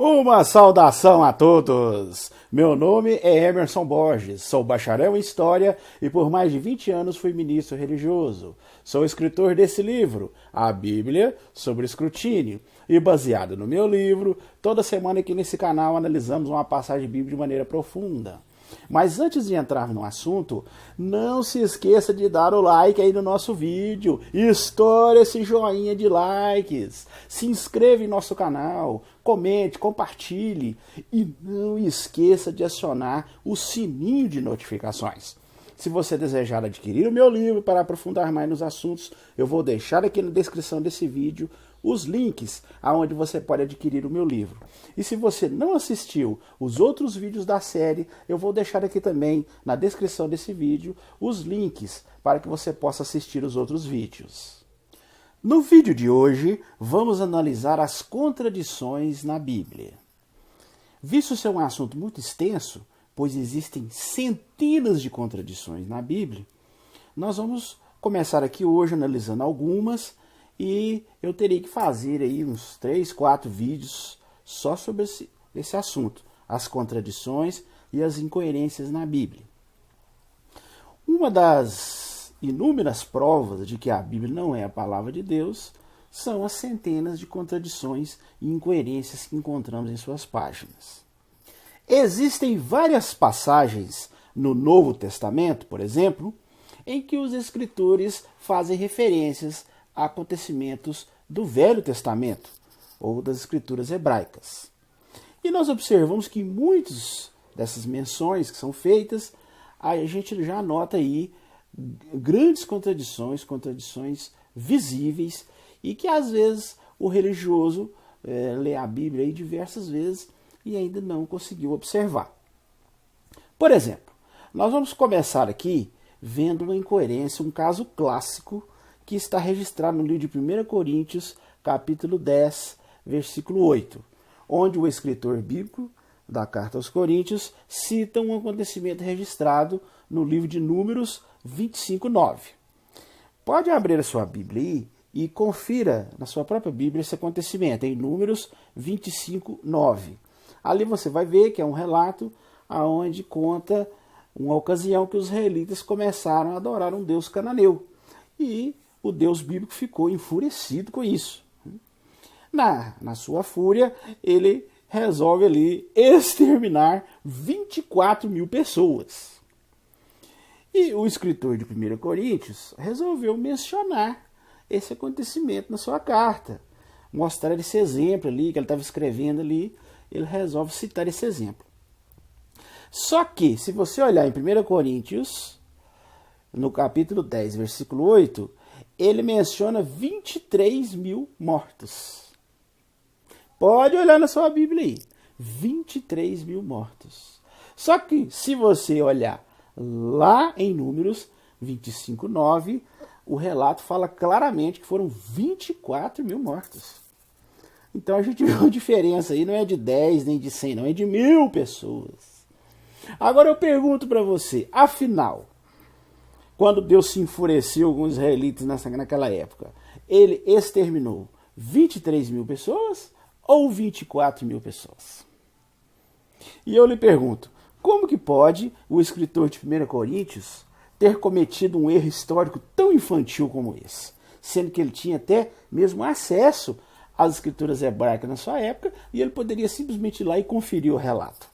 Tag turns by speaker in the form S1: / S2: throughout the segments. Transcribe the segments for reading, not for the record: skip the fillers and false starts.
S1: Uma saudação a todos! Meu nome é Emerson Borges, sou bacharel em História e por mais de 20 anos fui ministro religioso. Sou escritor desse livro, A Bíblia sobre Escrutínio, e baseado no meu livro, toda semana aqui nesse canal analisamos uma passagem bíblica de maneira profunda. Mas antes de entrar no assunto, não se esqueça de dar o like aí no nosso vídeo, estoura esse joinha de likes, se inscreva em nosso canal, comente, compartilhe e não esqueça de acionar o sininho de notificações. Se você desejar adquirir o meu livro para aprofundar mais nos assuntos, eu vou deixar aqui na descrição desse vídeo os links aonde você pode adquirir o meu livro. E se você não assistiu os outros vídeos da série, eu vou deixar aqui também na descrição desse vídeo os links para que você possa assistir os outros vídeos. No vídeo de hoje, vamos analisar as contradições na Bíblia. Visto ser um assunto muito extenso, pois existem centenas de contradições na Bíblia, nós vamos começar aqui hoje analisando algumas e eu teria que fazer aí uns 3, 4 vídeos só sobre esse assunto, as contradições e as incoerências na Bíblia. Uma das inúmeras provas de que a Bíblia não é a palavra de Deus são as centenas de contradições e incoerências que encontramos em suas páginas. Existem várias passagens no Novo Testamento, por exemplo, em que os escritores fazem referências a acontecimentos do Velho Testamento ou das escrituras hebraicas. E nós observamos que muitas dessas menções que são feitas, a gente já nota aí grandes contradições visíveis e que às vezes o religioso lê a Bíblia aí diversas vezes e ainda não conseguiu observar. Por exemplo, nós vamos começar aqui vendo uma incoerência, um caso clássico que está registrado no livro de 1 Coríntios, capítulo 10, versículo 8, onde o escritor bíblico da carta aos Coríntios cita um acontecimento registrado no livro de Números 25, 9. Pode abrir a sua Bíblia aí e confira na sua própria Bíblia esse acontecimento, em Números 25, 9. Ali você vai ver que é um relato onde conta uma ocasião que os israelitas começaram a adorar um deus cananeu. E o Deus bíblico ficou enfurecido com isso. Na sua fúria, ele resolve ali exterminar 24 mil pessoas. E o escritor de 1 Coríntios resolveu mencionar esse acontecimento na sua carta. Mostrar esse exemplo ali, que ele estava escrevendo ali, ele resolve citar esse exemplo. Só que, se você olhar em 1 Coríntios, no capítulo 10, versículo 8, ele menciona 23 mil mortos. Pode olhar na sua Bíblia aí. 23 mil mortos. Só que, se você olhar lá em Números 25, 9, o relato fala claramente que foram 24 mil mortos. Então a gente vê uma diferença aí, não é de 10 nem de 100, não, é de 1000 pessoas. Agora eu pergunto para você, afinal, quando Deus se enfureceu com os israelitas naquela época, ele exterminou 23 mil pessoas ou 24 mil pessoas? E eu lhe pergunto, como que pode o escritor de 1 Coríntios ter cometido um erro histórico tão infantil como esse? Sendo que ele tinha até mesmo acesso às escrituras hebraicas na sua época e ele poderia simplesmente ir lá e conferir o relato.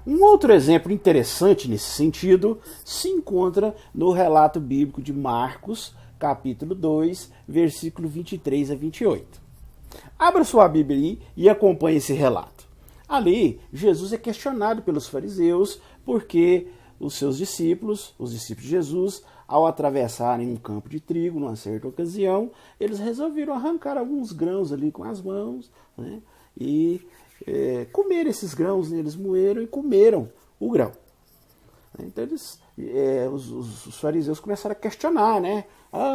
S1: Um outro exemplo interessante nesse sentido se encontra no relato bíblico de Marcos, capítulo 2, versículo 23 a 28. Abra sua Bíblia aí e acompanhe esse relato. Ali, Jesus é questionado pelos fariseus porque os seus discípulos, os discípulos de Jesus, ao atravessarem um campo de trigo numa certa ocasião, eles resolveram arrancar alguns grãos ali com as mãos, né, e comer esses grãos, né? Eles moeram e comeram o grão. Então os fariseus começaram a questionar, né?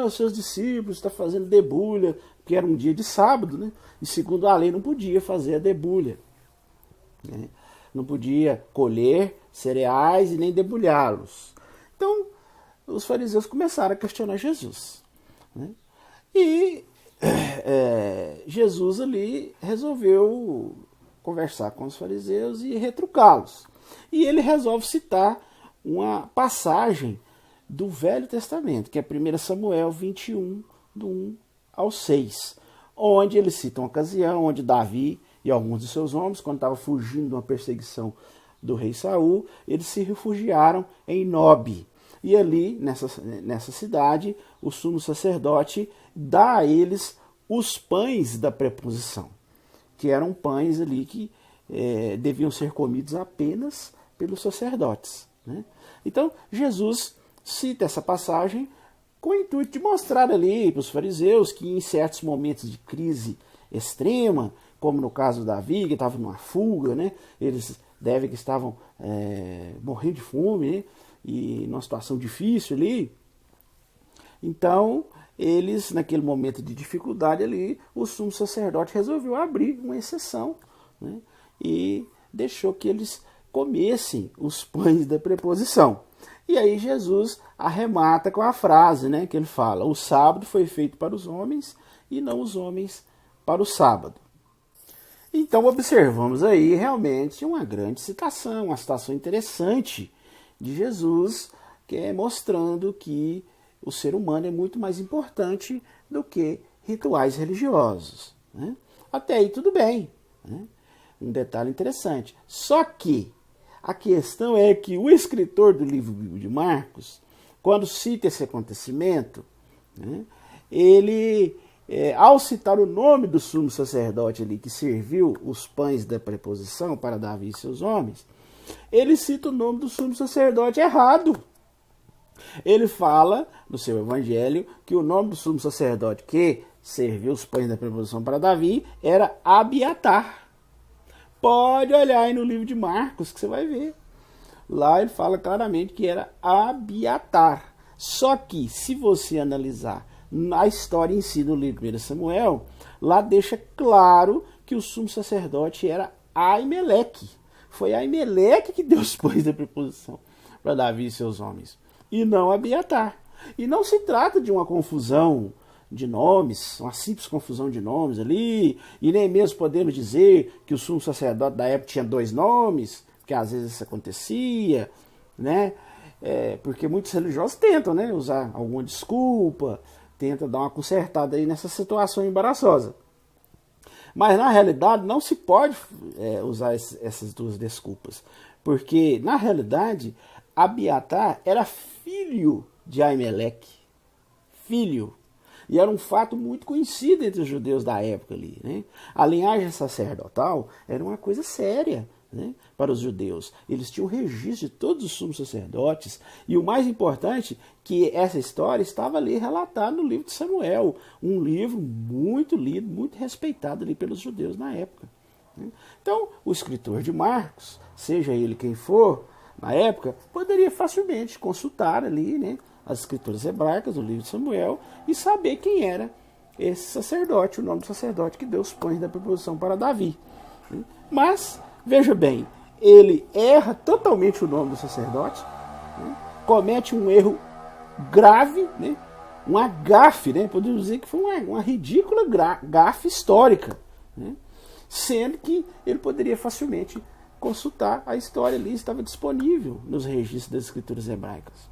S1: Os seus discípulos estão fazendo debulha, porque era um dia de sábado, né? E segundo a lei não podia fazer a debulha, né? Não podia colher cereais e nem debulhá-los. Então os fariseus começaram a questionar Jesus, né? E Jesus ali resolveu conversar com os fariseus e retrucá-los. E ele resolve citar uma passagem do Velho Testamento, que é 1 Samuel 21, do 1 ao 6, onde ele cita uma ocasião onde Davi e alguns de seus homens, quando estavam fugindo de uma perseguição do rei Saul, eles se refugiaram em Nob. E ali, nessa cidade, o sumo sacerdote dá a eles os pães da preposição, que eram pães ali que deviam ser comidos apenas pelos sacerdotes, né? Então, Jesus cita essa passagem com o intuito de mostrar ali para os fariseus que em certos momentos de crise extrema, como no caso de Davi, que estava numa fuga, né? Eles devem que estavam morrendo de fome, né? E numa situação difícil ali. Então, eles, naquele momento de dificuldade ali, o sumo sacerdote resolveu abrir uma exceção, né? E deixou que eles comessem os pães da preposição. E aí Jesus arremata com a frase, né, que ele fala: o sábado foi feito para os homens e não os homens para o sábado. Então observamos aí realmente uma grande citação, uma citação interessante de Jesus, que é mostrando que o ser humano é muito mais importante do que rituais religiosos, né? Até aí tudo bem, né? Um detalhe interessante. Só que a questão é que o escritor do livro de Marcos, quando cita esse acontecimento, né, ele, ao citar o nome do sumo sacerdote ali que serviu os pães da preposição para Davi e seus homens, ele cita o nome do sumo sacerdote errado. Ele fala no seu evangelho que o nome do sumo sacerdote que serviu os pães da preposição para Davi era Abiatar. Pode olhar aí no livro de Marcos que você vai ver. Lá ele fala claramente que era Abiatar. Só que, se você analisar a história em si do livro de 1 Samuel, lá deixa claro que o sumo sacerdote era Aimeleque. Foi Aimeleque que deu os pães da preposição para Davi e seus homens, e não Abiatar. E não se trata de uma confusão de nomes, uma simples confusão de nomes ali, e nem mesmo podemos dizer que o sumo sacerdote da época tinha 2 nomes, porque às vezes isso acontecia, né? Porque muitos religiosos tentam, né, usar alguma desculpa, tentam dar uma consertada aí nessa situação embaraçosa. Mas na realidade não se pode usar essas 2 desculpas, porque na realidade Abiatar era filho de Aimeleque, filho. E era um fato muito conhecido entre os judeus da época ali, né? A linhagem sacerdotal era uma coisa séria, né, para os judeus. Eles tinham registro de todos os sumos sacerdotes. E o mais importante, que essa história estava ali relatada no livro de Samuel. Um livro muito lido, muito respeitado ali pelos judeus na época, né? Então, o escritor de Marcos, seja ele quem for, na época, poderia facilmente consultar ali, né, as escrituras hebraicas do livro de Samuel e saber quem era esse sacerdote, o nome do sacerdote que deu os pães da preposição para Davi. Mas, veja bem, ele erra totalmente o nome do sacerdote, né, comete um erro grave, né, uma gafe, né, podemos dizer que foi uma ridícula gafe histórica, né, sendo que ele poderia facilmente consultar a história ali, estava disponível nos registros das escrituras hebraicas.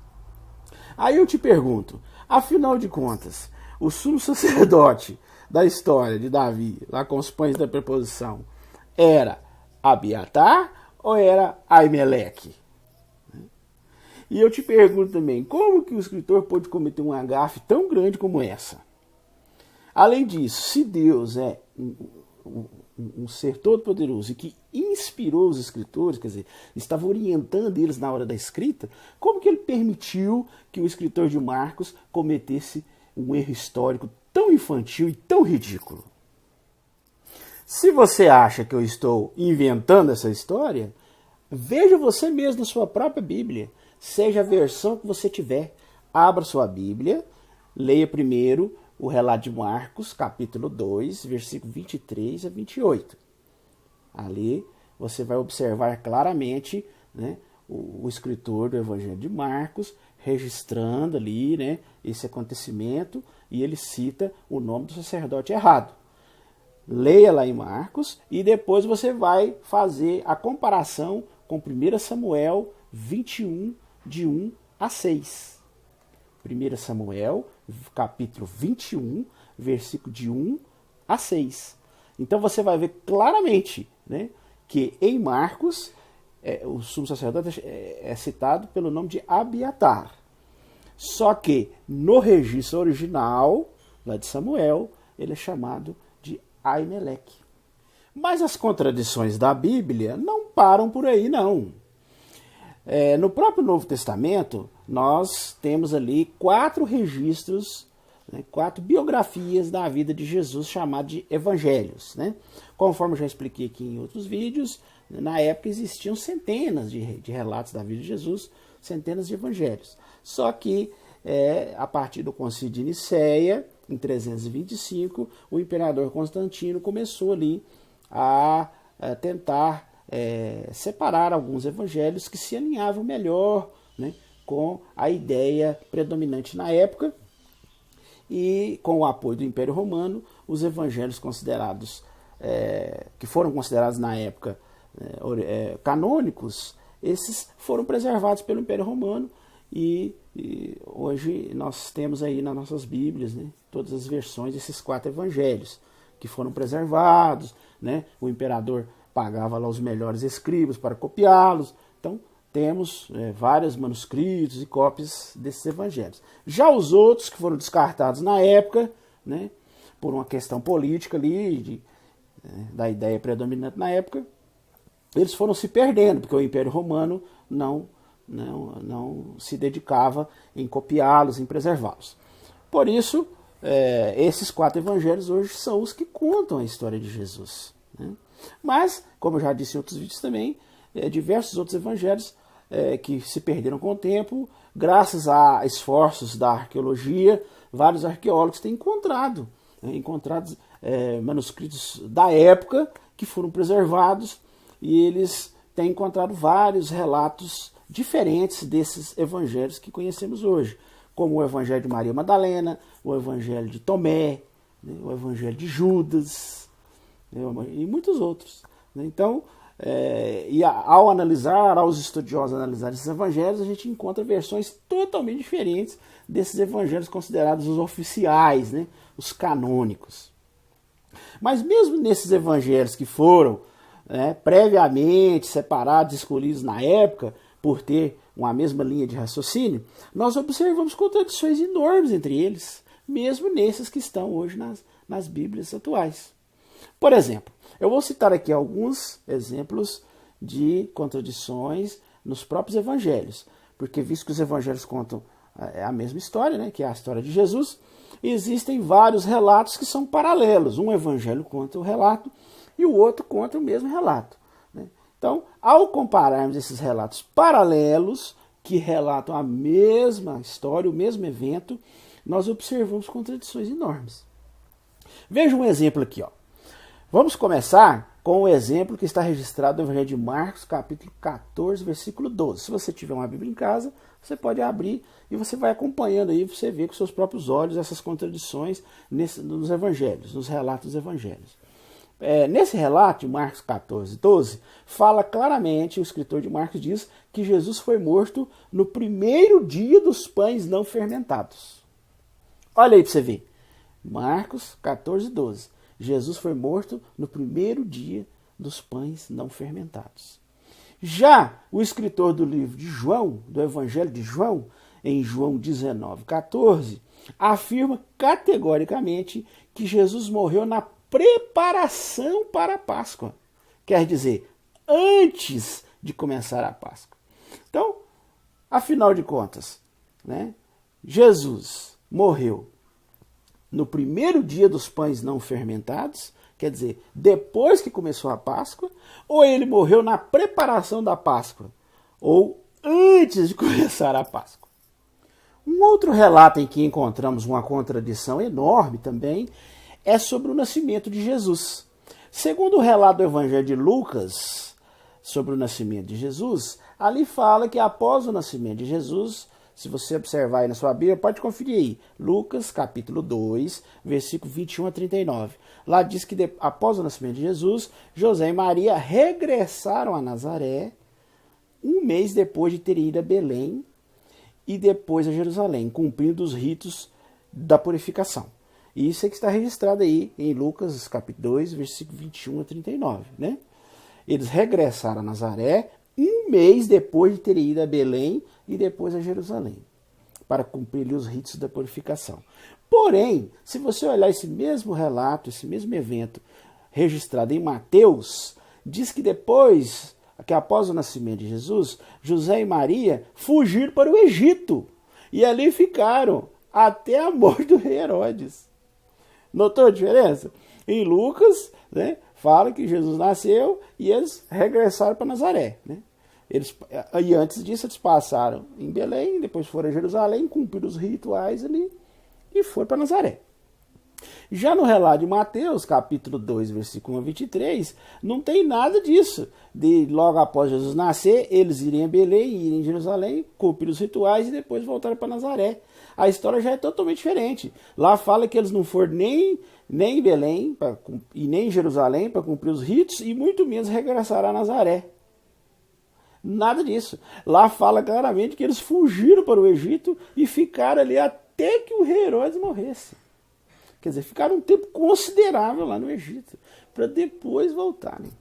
S1: Aí eu te pergunto, afinal de contas, o sumo sacerdote da história de Davi, lá com os pães da preposição, era Abiatar ou era Aimeleque? E eu te pergunto também, como que o escritor pôde cometer uma gafe tão grande como essa? Além disso, se Deus é um ser todo-poderoso e que inspirou os escritores, quer dizer, estava orientando eles na hora da escrita, como que ele permitiu que o escritor de Marcos cometesse um erro histórico tão infantil e tão ridículo? Se você acha que eu estou inventando essa história, veja você mesmo na sua própria Bíblia, seja a versão que você tiver. Abra sua Bíblia, leia primeiro o relato de Marcos, capítulo 2, versículo 23 a 28. Ali você vai observar claramente, né, o escritor do Evangelho de Marcos registrando ali, né, esse acontecimento, e ele cita o nome do sacerdote errado. leia lá em Marcos e depois você vai fazer a comparação com 1 Samuel 21, de 1 a 6. 1 Samuel, capítulo 21, versículo de 1 a 6. Então você vai ver claramente, né, que em Marcos, o sumo sacerdote é citado pelo nome de Abiatar. Só que no registro original, lá de Samuel, ele é chamado de Aimeleque. Mas as contradições da Bíblia não param por aí, não. No próprio Novo Testamento, nós temos ali 4 registros, 4 biografias da vida de Jesus, chamados de evangelhos. Conforme eu já expliquei aqui em outros vídeos, na época existiam centenas de relatos da vida de Jesus, centenas de evangelhos. Só que, a partir do Concílio de Nicéia, em 325, o imperador Constantino começou ali a tentar separar alguns evangelhos que se alinhavam melhor, com a ideia predominante na época, e com o apoio do Império Romano, os evangelhos considerados, que foram considerados na época canônicos, esses foram preservados pelo Império Romano e hoje nós temos aí nas nossas Bíblias, todas as versões desses 4 evangelhos que foram preservados, o imperador pagava lá os melhores escribas para copiá-los. Então temos vários manuscritos e cópias desses evangelhos. Já os outros que foram descartados na época, por uma questão política ali, da ideia predominante na época, eles foram se perdendo, porque o Império Romano não se dedicava em copiá-los, em preservá-los. Por isso, esses 4 evangelhos hoje são os que contam a história de Jesus. Mas, como eu já disse em outros vídeos também, diversos outros evangelhos que se perderam com o tempo, graças a esforços da arqueologia, vários arqueólogos têm encontrado manuscritos da época que foram preservados, e eles têm encontrado vários relatos diferentes desses evangelhos que conhecemos hoje, como o evangelho de Maria Madalena, o evangelho de Tomé, o evangelho de Judas, e muitos outros. Então, aos estudiosos analisarem esses evangelhos, a gente encontra versões totalmente diferentes desses evangelhos considerados os oficiais, os canônicos. Mas mesmo nesses evangelhos que foram previamente separados, escolhidos na época, por ter uma mesma linha de raciocínio, nós observamos contradições enormes entre eles, mesmo nesses que estão hoje nas Bíblias atuais. Por exemplo, eu vou citar aqui alguns exemplos de contradições nos próprios evangelhos, porque visto que os evangelhos contam a mesma história, que é a história de Jesus, existem vários relatos que são paralelos. Um evangelho conta o relato e o outro conta o mesmo relato. Então, ao compararmos esses relatos paralelos, que relatam a mesma história, o mesmo evento, nós observamos contradições enormes. Veja um exemplo aqui. Vamos começar com o exemplo que está registrado no Evangelho de Marcos, capítulo 14, versículo 12. Se você tiver uma Bíblia em casa, você pode abrir e você vai acompanhando aí, você vê com seus próprios olhos essas contradições nos evangelhos, nos relatos dos evangelhos. Nesse relato de Marcos 14, 12, fala claramente, o escritor de Marcos diz que Jesus foi morto no primeiro dia dos pães não fermentados. Olha aí para você ver. Marcos 14, 12. Jesus foi morto no primeiro dia dos pães não fermentados. Já o escritor do livro de João, do Evangelho de João, em João 19, 14, afirma categoricamente que Jesus morreu na preparação para a Páscoa. Quer dizer, antes de começar a Páscoa. Então, afinal de contas, Jesus morreu no primeiro dia dos pães não fermentados, quer dizer, depois que começou a Páscoa, ou ele morreu na preparação da Páscoa, ou antes de começar a Páscoa. Um outro relato em que encontramos uma contradição enorme também é sobre o nascimento de Jesus. Segundo o relato do Evangelho de Lucas sobre o nascimento de Jesus, ali fala que após o nascimento de Jesus, Se você observar aí na sua Bíblia, pode conferir aí. Lucas, capítulo 2, versículo 21 a 39. Lá diz que após o nascimento de Jesus, José e Maria regressaram a Nazaré, um mês depois de terem ido a Belém e depois a Jerusalém, cumprindo os ritos da purificação. E isso é que está registrado aí em Lucas, capítulo 2, versículo 21 a 39, né? Eles regressaram a Nazaré um mês depois de terem ido a Belém e depois a Jerusalém, para cumprir os ritos da purificação. Porém, se você olhar esse mesmo relato, esse mesmo evento registrado em Mateus, diz que depois, que após o nascimento de Jesus, José e Maria fugiram para o Egito e ali ficaram até a morte do rei Herodes. Notou a diferença? Em Lucas, né, fala que Jesus nasceu e eles regressaram para Nazaré, né? E antes disso eles passaram em Belém, depois foram a Jerusalém, cumpriram os rituais ali e foram para Nazaré. Já no relato de Mateus, capítulo 2, versículo 1 a 23, não tem nada disso. De logo após Jesus nascer, eles irem a Belém, irem a Jerusalém, cumprir os rituais e depois voltaram para Nazaré. A história já é totalmente diferente. Lá fala que eles não foram nem em Belém e nem em Jerusalém para cumprir os ritos e muito menos regressaram a Nazaré. Nada disso. Lá fala claramente que eles fugiram para o Egito e ficaram ali até que o rei Herodes morresse. Quer dizer, ficaram um tempo considerável lá no Egito, para depois voltarem.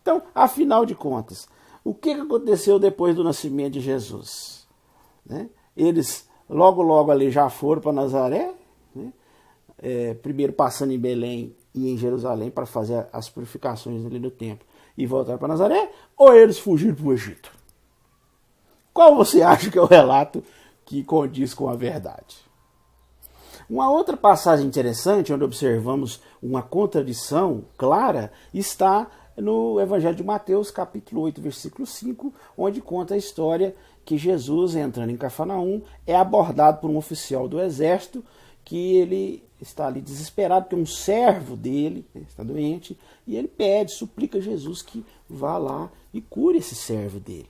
S1: Então, afinal de contas, o que aconteceu depois do nascimento de Jesus? Né? Eles logo ali já foram para Nazaré, né? Primeiro passando em Belém e em Jerusalém para fazer as purificações ali no templo e voltaram para Nazaré, ou eles fugiram para o Egito? Qual você acha que é o relato que condiz com a verdade? Uma outra passagem interessante, onde observamos uma contradição clara, está no Evangelho de Mateus, capítulo 8, versículo 5, onde conta a história que Jesus, entrando em Cafarnaum, é abordado por um oficial do exército, que ele está ali desesperado, porque um servo dele está doente, e ele suplica a Jesus que vá lá e cure esse servo dele.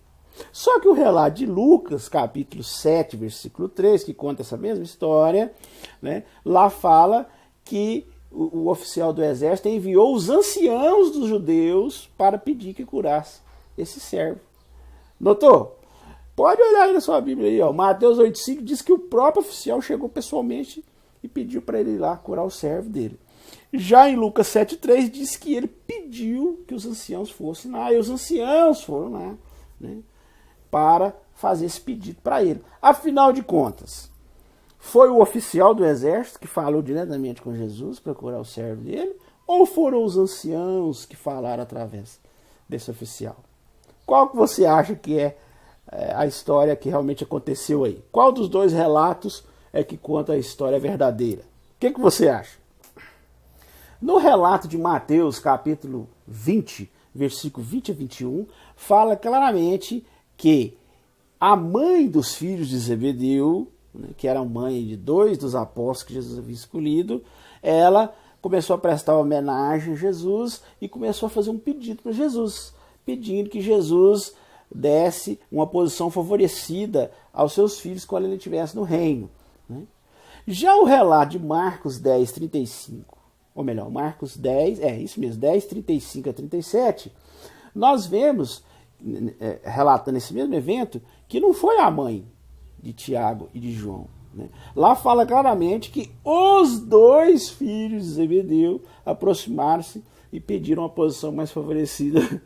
S1: Só que o relato de Lucas, capítulo 7, versículo 3, que conta essa mesma história, né, lá fala que o oficial do exército enviou os anciãos dos judeus para pedir que curasse esse servo. Notou? Pode olhar aí na sua Bíblia aí, ó. Mateus 8,5 diz que o próprio oficial chegou pessoalmente e pediu para ele ir lá curar o servo dele. Já em Lucas 7,3 diz que ele pediu que os anciãos fossem lá, e os anciãos foram lá, né, para fazer esse pedido para ele. Afinal de contas, foi o oficial do exército que falou diretamente com Jesus para curar o servo dele, ou foram os anciãos que falaram através desse oficial? Qual que você acha que é a história que realmente aconteceu aí? Qual dos dois relatos é que conta a história verdadeira? O que você acha? No relato de Mateus, capítulo 20, versículo 20 a 21, fala claramente que a mãe dos filhos de Zebedeu, né, que era a mãe de 2 dos apóstolos que Jesus havia escolhido, ela começou a prestar homenagem a Jesus e começou a fazer um pedido para Jesus, pedindo que Jesus desse uma posição favorecida aos seus filhos quando ele estivesse no reino, né? Já o relato de Marcos 10, 35, ou melhor, Marcos 10, isso mesmo, 10, 35 a 37, nós vemos, relatando esse mesmo evento, que não foi a mãe de Tiago e de João, né? Lá fala claramente que os 2 filhos de Zebedeu aproximaram-se e pediram uma posição mais favorecida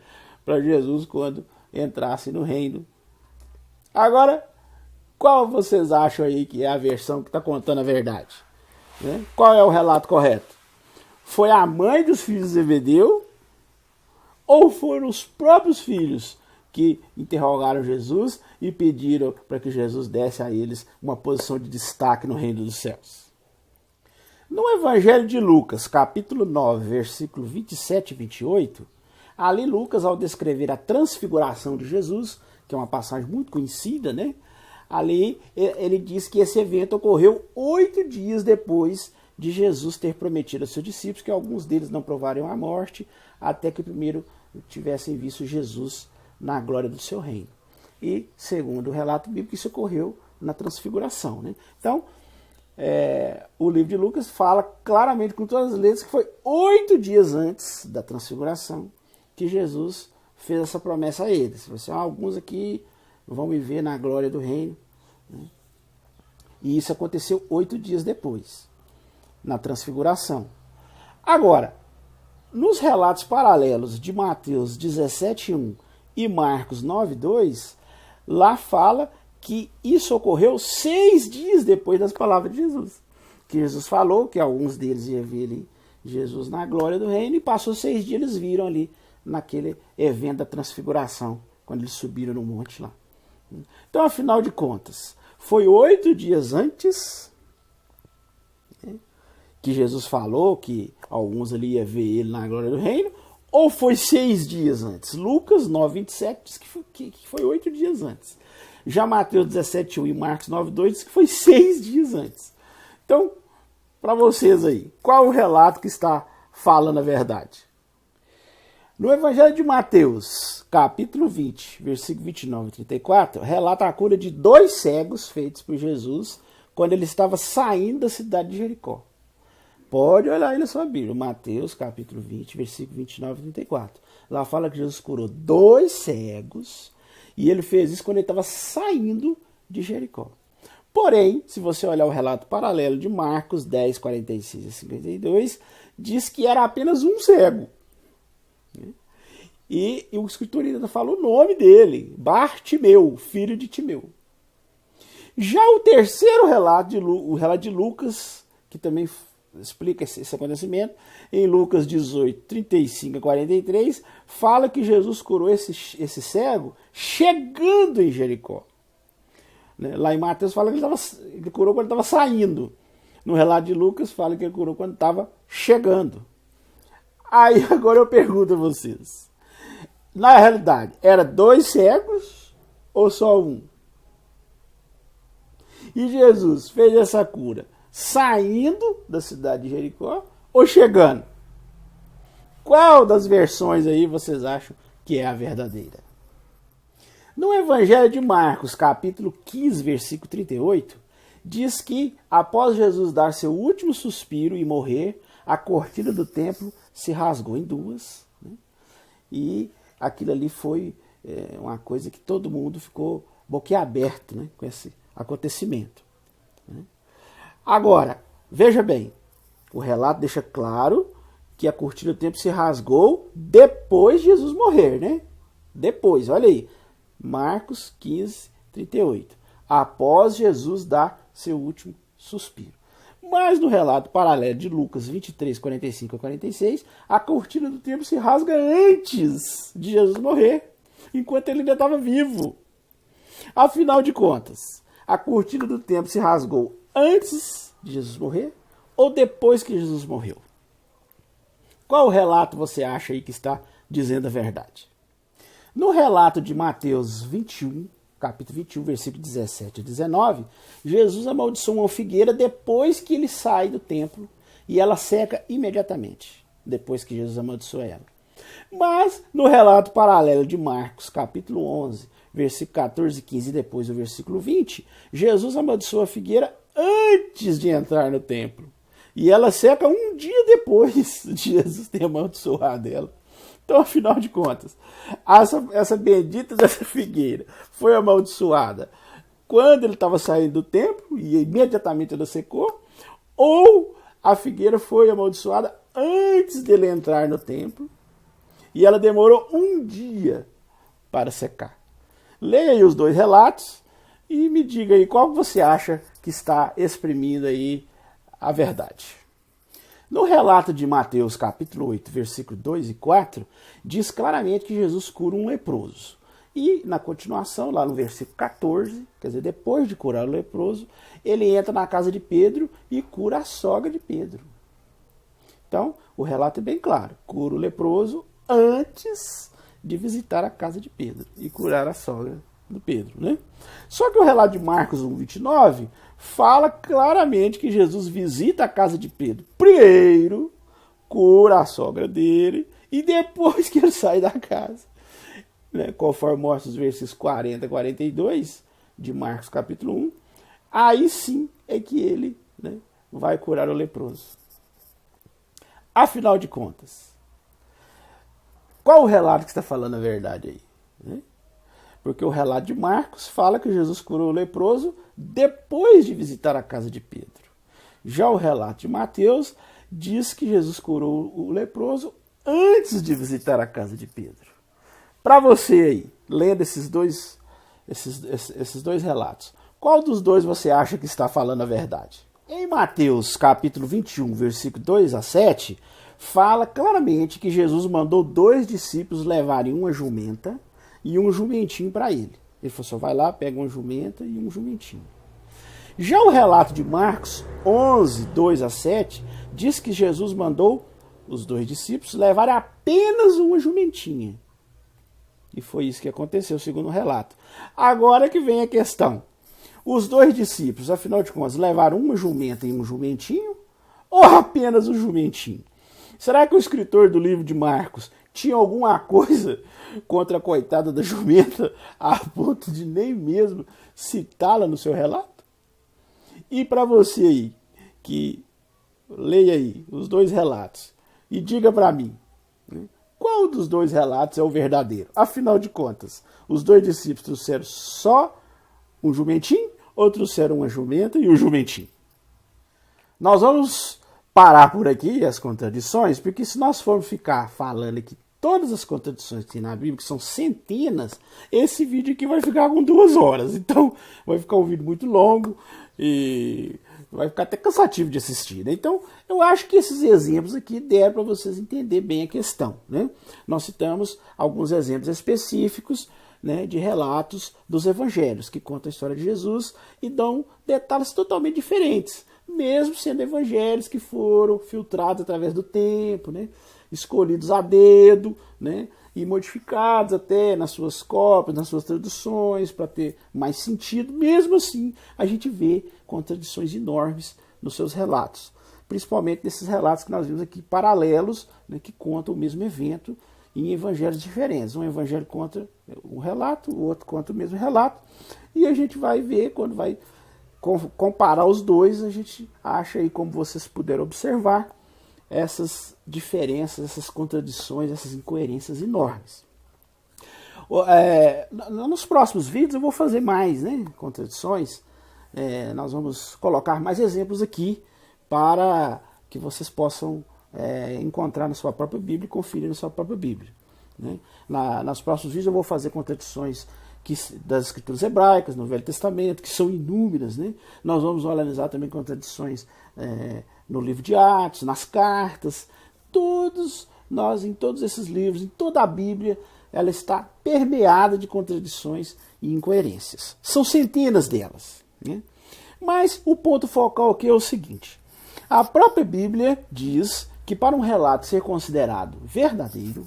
S1: para Jesus quando entrasse no reino. Agora, qual vocês acham aí que é a versão que está contando a verdade? Né? Qual é o relato correto? Foi a mãe dos filhos de Zebedeu ou foram os próprios filhos que interrogaram Jesus e pediram para que Jesus desse a eles uma posição de destaque no reino dos céus? No Evangelho de Lucas, capítulo 9, versículo 27 e 28, ali Lucas, ao descrever a transfiguração de Jesus, que é uma passagem muito conhecida, né? Ali ele diz que esse evento ocorreu 8 dias depois de Jesus ter prometido aos seus discípulos que alguns deles não provariam a morte, até que primeiro tivessem visto Jesus na glória do seu reino. E, segundo o relato bíblico, isso ocorreu na transfiguração, né? Então, o livro de Lucas fala claramente, com todas as letras, que foi 8 dias antes da transfiguração que Jesus fez essa promessa a eles. Assim, alguns aqui vão me ver na glória do reino, né? E isso aconteceu 8 dias depois, na transfiguração. Agora, nos relatos paralelos de Mateus 17:1 e Marcos 9:2, lá fala que isso ocorreu 6 dias depois das palavras de Jesus. Que Jesus falou que alguns deles iam ver ali Jesus na glória do reino, e passou 6 dias, eles viram ali naquele evento da transfiguração, quando eles subiram no monte lá. Então, afinal de contas, foi 8 dias antes, né, que Jesus falou que alguns ali iam ver ele na glória do reino, ou foi 6 dias antes? Lucas 9:27 diz que foi 8 dias antes. Já Mateus 17:1 e Marcos 9:2 diz que foi 6 dias antes. Então, para vocês aí, qual o relato que está falando a verdade? No Evangelho de Mateus, capítulo 20, versículo 29 e 34, relata a cura de 2 cegos feitos por Jesus quando ele estava saindo da cidade de Jericó. Pode olhar aí na sua Bíblia, Mateus, capítulo 20, versículo 29 e 34. Lá fala que Jesus curou 2 cegos, e ele fez isso quando ele estava saindo de Jericó. Porém, se você olhar o relato paralelo de Marcos 10, 46 a 52, diz que era apenas um cego. E o escritor ainda fala o nome dele, Bartimeu, filho de Timeu. Já o terceiro relato, o relato de Lucas, que também explica esse acontecimento, em Lucas 18, 35 a 43, fala que Jesus curou esse cego chegando em Jericó. Lá em Mateus fala que ele curou quando ele estava saindo. No relato de Lucas fala que ele curou quando estava chegando. Aí agora eu pergunto a vocês. Na realidade, era 2 cegos ou só um? E Jesus fez essa cura saindo da cidade de Jericó ou chegando? Qual das versões aí vocês acham que é a verdadeira? No Evangelho de Marcos, capítulo 15, versículo 38, diz que após Jesus dar seu último suspiro e morrer, a cortina do templo se rasgou em 2, né? E aquilo ali foi uma coisa que todo mundo ficou boquiaberto, né, com esse acontecimento, né? Agora, veja bem, o relato deixa claro que a cortina do templo se rasgou depois de Jesus morrer, né? Depois, olha aí, Marcos 15, 38. Após Jesus dar seu último suspiro. Mas no relato paralelo de Lucas 23, 45 a 46, a cortina do templo se rasga antes de Jesus morrer, enquanto ele ainda estava vivo. Afinal de contas, a cortina do templo se rasgou antes de Jesus morrer ou depois que Jesus morreu? Qual relato você acha aí que está dizendo a verdade? No relato de Mateus 21, capítulo 21, versículo 17 a 19, Jesus amaldiçoa uma figueira depois que ele sai do templo e ela seca imediatamente, depois que Jesus amaldiçoa ela. Mas no relato paralelo de Marcos, capítulo 11, versículo 14 e 15 e depois o versículo 20, Jesus amaldiçoa a figueira antes de entrar no templo. E ela seca um dia depois de Jesus ter amaldiçoado ela. Então, afinal de contas, essa bendita dessa figueira foi amaldiçoada quando ele estava saindo do templo e imediatamente ela secou, ou a figueira foi amaldiçoada antes dele entrar no templo e ela demorou um dia para secar. Leia aí os 2 relatos e me diga aí qual você acha que está exprimindo aí a verdade. No relato de Mateus, capítulo 8, versículos 2 e 4, diz claramente que Jesus cura um leproso. E, na continuação, lá no versículo 14, quer dizer, depois de curar o leproso, ele entra na casa de Pedro e cura a sogra de Pedro. Então, o relato é bem claro. Cura o leproso antes de visitar a casa de Pedro e curar a sogra do Pedro, né? Só que o relato de Marcos 1, 29 fala claramente que Jesus visita a casa de Pedro primeiro, cura a sogra dele e depois que ele sai da casa, né? Conforme mostra os versículos 40 e 42 de Marcos capítulo 1, aí sim é que ele, né, vai curar o leproso. Afinal de contas, qual o relato que está falando a verdade aí? Né? Porque o relato de Marcos fala que Jesus curou o leproso depois de visitar a casa de Pedro. Já o relato de Mateus diz que Jesus curou o leproso antes de visitar a casa de Pedro. Para você aí, lendo esses dois relatos, qual dos dois você acha que está falando a verdade? Em Mateus capítulo 21, versículo 2 a 7, fala claramente que Jesus mandou 2 discípulos levarem uma jumenta e um jumentinho para ele. Ele falou assim, vai lá, pega uma jumenta e um jumentinho. Já o relato de Marcos 11, 2 a 7, diz que Jesus mandou os 2 discípulos levarem apenas uma jumentinha. E foi isso que aconteceu, segundo o relato. Agora que vem a questão. Os 2 discípulos, afinal de contas, levaram uma jumenta e um jumentinho? Ou apenas um jumentinho? Será que o escritor do livro de Marcos tinha alguma coisa contra a coitada da jumenta a ponto de nem mesmo citá-la no seu relato? E para você aí, que leia aí os 2 relatos e diga para mim, né, qual dos 2 relatos é o verdadeiro? Afinal de contas, os 2 discípulos trouxeram só um jumentinho ou trouxeram uma jumenta e um jumentinho? Nós vamos parar por aqui as contradições, porque se nós formos ficar falando aqui todas as contradições que tem na Bíblia, que são centenas, esse vídeo aqui vai ficar com 2 horas. Então, vai ficar um vídeo muito longo e vai ficar até cansativo de assistir. Né? Então, eu acho que esses exemplos aqui deram para vocês entenderem bem a questão. Né? Nós citamos alguns exemplos específicos, né, de relatos dos evangelhos, que contam a história de Jesus e dão detalhes totalmente diferentes, mesmo sendo evangelhos que foram filtrados através do tempo, né, escolhidos a dedo, né, e modificados até nas suas cópias, nas suas traduções, para ter mais sentido. Mesmo assim, a gente vê contradições enormes nos seus relatos, principalmente nesses relatos que nós vimos aqui, paralelos, né, que contam o mesmo evento em evangelhos diferentes. Um evangelho conta um relato, o outro conta o mesmo relato, e a gente vai ver, quando vai comparar os dois, a gente acha aí, como vocês puderam observar, essas diferenças, essas contradições, essas incoerências enormes. Nos próximos vídeos eu vou fazer mais, né, contradições. Nós vamos colocar mais exemplos aqui para que vocês possam encontrar na sua própria Bíblia e conferir na sua própria Bíblia. Né? Nos próximos vídeos eu vou fazer contradições das escrituras hebraicas, no Velho Testamento, que são inúmeras. Né? Nós vamos analisar também contradições no livro de Atos, nas cartas. Em todos esses livros, em toda a Bíblia, ela está permeada de contradições e incoerências. São centenas delas. Né? Mas o ponto focal aqui é o seguinte. A própria Bíblia diz que para um relato ser considerado verdadeiro,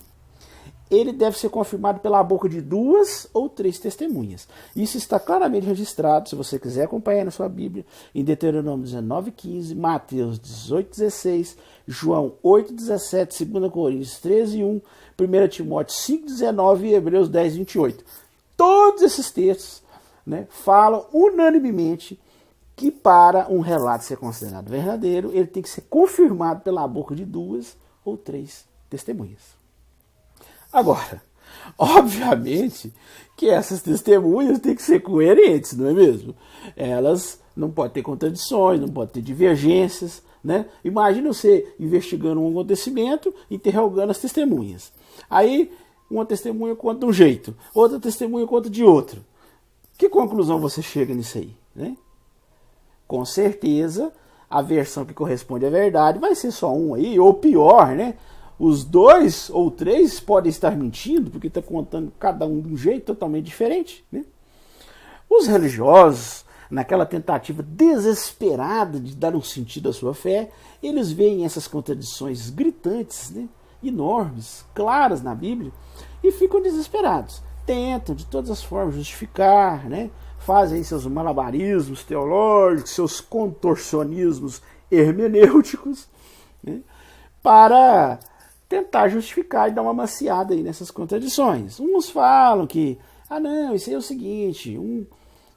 S1: ele deve ser confirmado pela boca de 2 ou 3 testemunhas. Isso está claramente registrado, se você quiser acompanhar na sua Bíblia, em Deuteronômio 19:15, Mateus 18:16, João 8:17, 2 Coríntios 13:1, 1 Timóteo 5:19 e Hebreus 10:28. Todos esses textos, né, falam unanimemente que para um relato ser considerado verdadeiro, ele tem que ser confirmado pela boca de 2 ou 3 testemunhas. Agora, obviamente que essas testemunhas têm que ser coerentes, não é mesmo? Elas não podem ter contradições, não podem ter divergências. Né? Imagina você investigando um acontecimento, interrogando as testemunhas. Aí, uma testemunha conta de um jeito, outra testemunha conta de outro. Que conclusão você chega nisso aí? Né? Com certeza, a versão que corresponde à verdade vai ser só um aí, ou pior, né? Os 2 ou 3 podem estar mentindo, porque está contando cada um de um jeito totalmente diferente. Né? Os religiosos, naquela tentativa desesperada de dar um sentido à sua fé, eles veem essas contradições gritantes, né? Enormes, claras na Bíblia, e ficam desesperados. Tentam, de todas as formas, justificar, né? Fazem seus malabarismos teológicos, seus contorcionismos hermenêuticos, né? Para tentar justificar e dar uma maciada aí nessas contradições. Uns falam que, não, isso aí é o seguinte,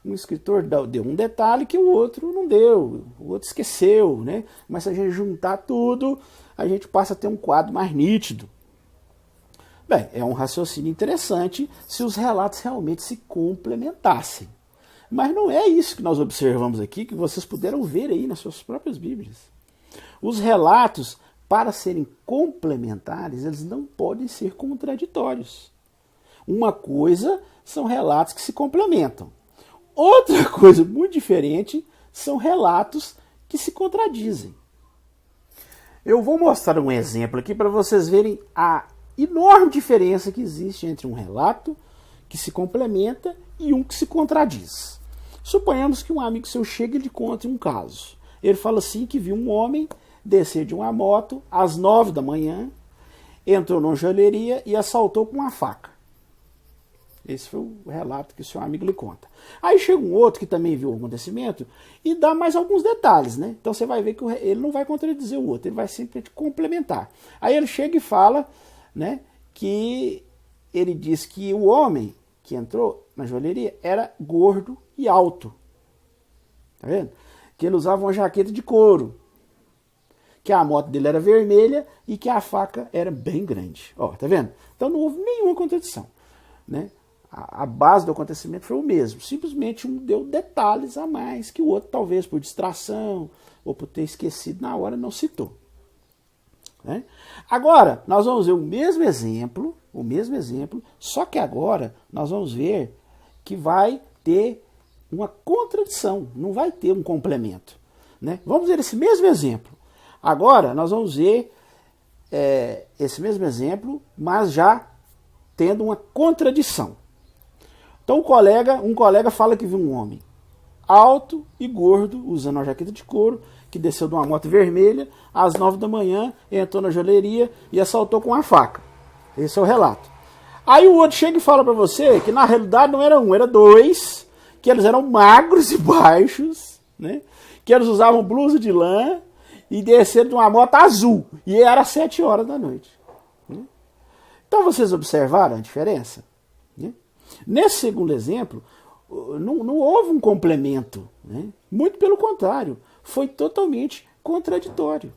S1: um escritor deu um detalhe que o outro não deu, o outro esqueceu, né? Mas se a gente juntar tudo, a gente passa a ter um quadro mais nítido. Bem, é um raciocínio interessante se os relatos realmente se complementassem. Mas não é isso que nós observamos aqui, que vocês puderam ver aí nas suas próprias Bíblias. Os relatos, para serem complementares, eles não podem ser contraditórios. Uma coisa são relatos que se complementam. Outra coisa muito diferente são relatos que se contradizem. Eu vou mostrar um exemplo aqui para vocês verem a enorme diferença que existe entre um relato que se complementa e um que se contradiz. Suponhamos que um amigo seu chega e lhe conte um caso. Ele fala assim que viu um homem descer de uma moto às 9 da manhã, entrou numa joalheria e assaltou com uma faca. Esse foi o relato que o seu amigo lhe conta. Aí chega um outro que também viu o acontecimento e dá mais alguns detalhes, né? Então você vai ver que ele não vai contradizer o outro, ele vai simplesmente complementar. Aí ele chega e fala, né, que ele diz que o homem que entrou na joalheria era gordo e alto. Tá vendo? Que ele usava uma jaqueta de couro. Que a moto dele era vermelha e que a faca era bem grande. Ó, tá vendo? Então não houve nenhuma contradição, né? A base do acontecimento foi o mesmo. Simplesmente um deu detalhes a mais que o outro, talvez por distração ou por ter esquecido na hora, não citou. Né? Agora, nós vamos ver o mesmo exemplo, só que agora nós vamos ver que vai ter uma contradição, não vai ter um complemento. Né? Vamos ver esse mesmo exemplo. Agora, nós vamos ver esse mesmo exemplo, mas já tendo uma contradição. Então, um colega fala que viu um homem alto e gordo, usando uma jaqueta de couro, que desceu de uma moto vermelha, às 9 da manhã, entrou na joalheria e assaltou com uma faca. Esse é o relato. Aí o outro chega e fala para você que na realidade não era um, era dois, que eles eram magros e baixos, né? Que eles usavam blusa de lã e desceram de uma moto azul. E era 7 horas da noite. Né? Então vocês observaram a diferença? Né? Nesse segundo exemplo, não houve um complemento. Né? Muito pelo contrário, foi totalmente contraditório.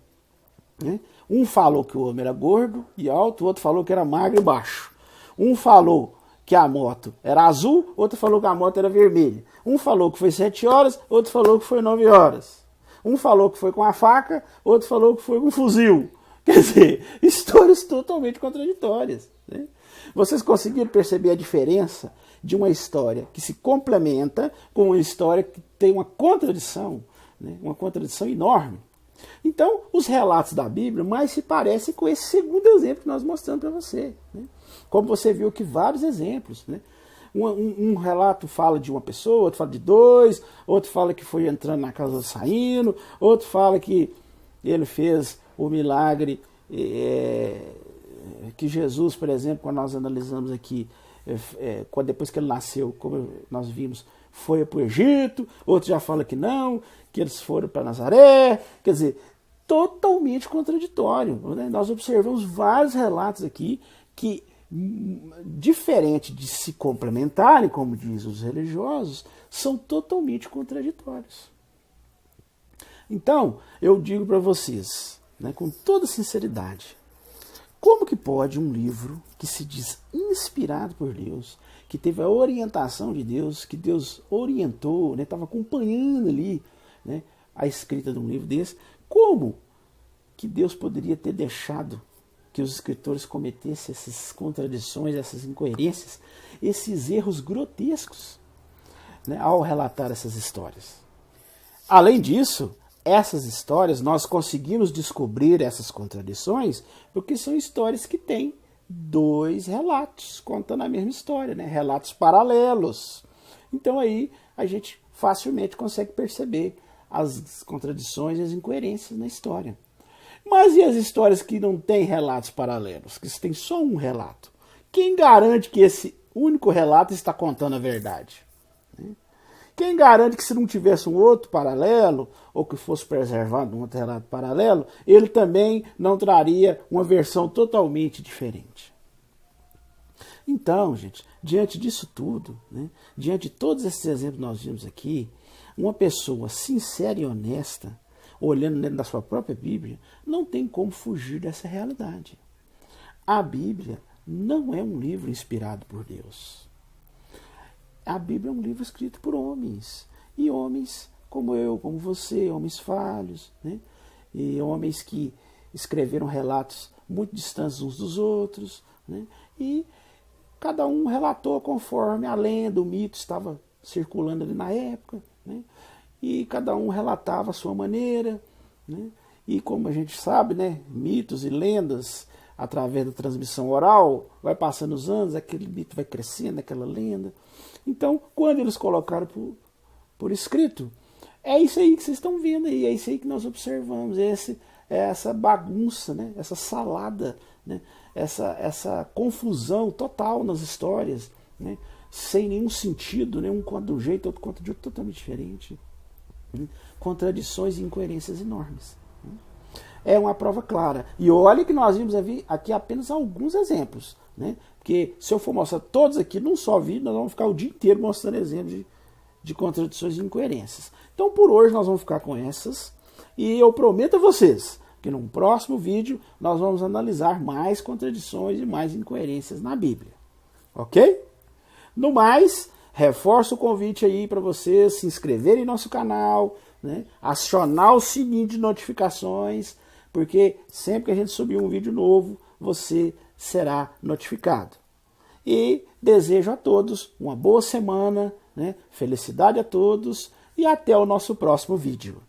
S1: Né? Um falou que o homem era gordo e alto, o outro falou que era magro e baixo. Um falou que a moto era azul, outro falou que a moto era vermelha. Um falou que foi 7 horas, outro falou que foi 9 horas. Um falou que foi com a faca, outro falou que foi com um fuzil. Quer dizer, histórias totalmente contraditórias. Né? Vocês conseguiram perceber a diferença de uma história que se complementa com uma história que tem uma contradição, né? Uma contradição enorme? Então, os relatos da Bíblia mais se parecem com esse segundo exemplo que nós mostramos para você. Né? Como você viu aqui, vários exemplos. Né? Um relato fala de uma pessoa, outro fala de dois, outro fala que foi entrando na casa saindo, outro fala que ele fez o milagre que Jesus, por exemplo, quando nós analisamos aqui, depois que ele nasceu, como nós vimos, foi para o Egito, outro já fala que não, que eles foram para Nazaré, quer dizer, totalmente contraditório. Né? Nós observamos vários relatos aqui que, diferente de se complementarem, como dizem os religiosos, são totalmente contraditórios. Então, eu digo para vocês, né, com toda sinceridade, como que pode um livro que se diz inspirado por Deus, que teve a orientação de Deus, que Deus orientou, estava acompanhando ali, né, a escrita de um livro desse, como que Deus poderia ter deixado que os escritores cometessem essas contradições, essas incoerências, esses erros grotescos, né, ao relatar essas histórias? Além disso, essas histórias, nós conseguimos descobrir essas contradições porque são histórias que têm dois relatos contando a mesma história, né? Relatos paralelos. Então aí a gente facilmente consegue perceber as contradições e as incoerências na história. Mas e as histórias que não têm relatos paralelos, que têm só um relato? Quem garante que esse único relato está contando a verdade? Quem garante que se não tivesse um outro paralelo, ou que fosse preservado um outro relato paralelo, ele também não traria uma versão totalmente diferente? Então, gente, diante disso tudo, né, diante de todos esses exemplos que nós vimos aqui, uma pessoa sincera e honesta, olhando dentro da sua própria Bíblia, não tem como fugir dessa realidade. A Bíblia não é um livro inspirado por Deus. A Bíblia é um livro escrito por homens. E homens como eu, como você, homens falhos, né? E homens que escreveram relatos muito distantes uns dos outros, né? E cada um relatou conforme a lenda, o mito estava circulando ali na época, né? E cada um relatava a sua maneira, né? E como a gente sabe, né, mitos e lendas, através da transmissão oral, vai passando os anos, aquele mito vai crescendo, aquela lenda. Então, quando eles colocaram por escrito, é isso aí que vocês estão vendo aí, é isso aí que nós observamos, essa bagunça, né? Essa salada, né? Essa confusão total nas histórias, né? Sem nenhum sentido, né? Um conta de um jeito, outro conta de outro totalmente diferente, né? Contradições e incoerências enormes. Né? É uma prova clara. E olha que nós vimos aqui apenas alguns exemplos, né? Porque se eu for mostrar todos aqui num só vídeo, nós vamos ficar o dia inteiro mostrando exemplos de contradições e incoerências. Então por hoje nós vamos ficar com essas. E eu prometo a vocês que num próximo vídeo nós vamos analisar mais contradições e mais incoerências na Bíblia. Ok? No mais, reforço o convite aí para vocês se inscreverem em nosso canal, né? Acionar o sininho de notificações, porque sempre que a gente subir um vídeo novo, você será notificado. E desejo a todos uma boa semana, né? Felicidade a todos e até o nosso próximo vídeo.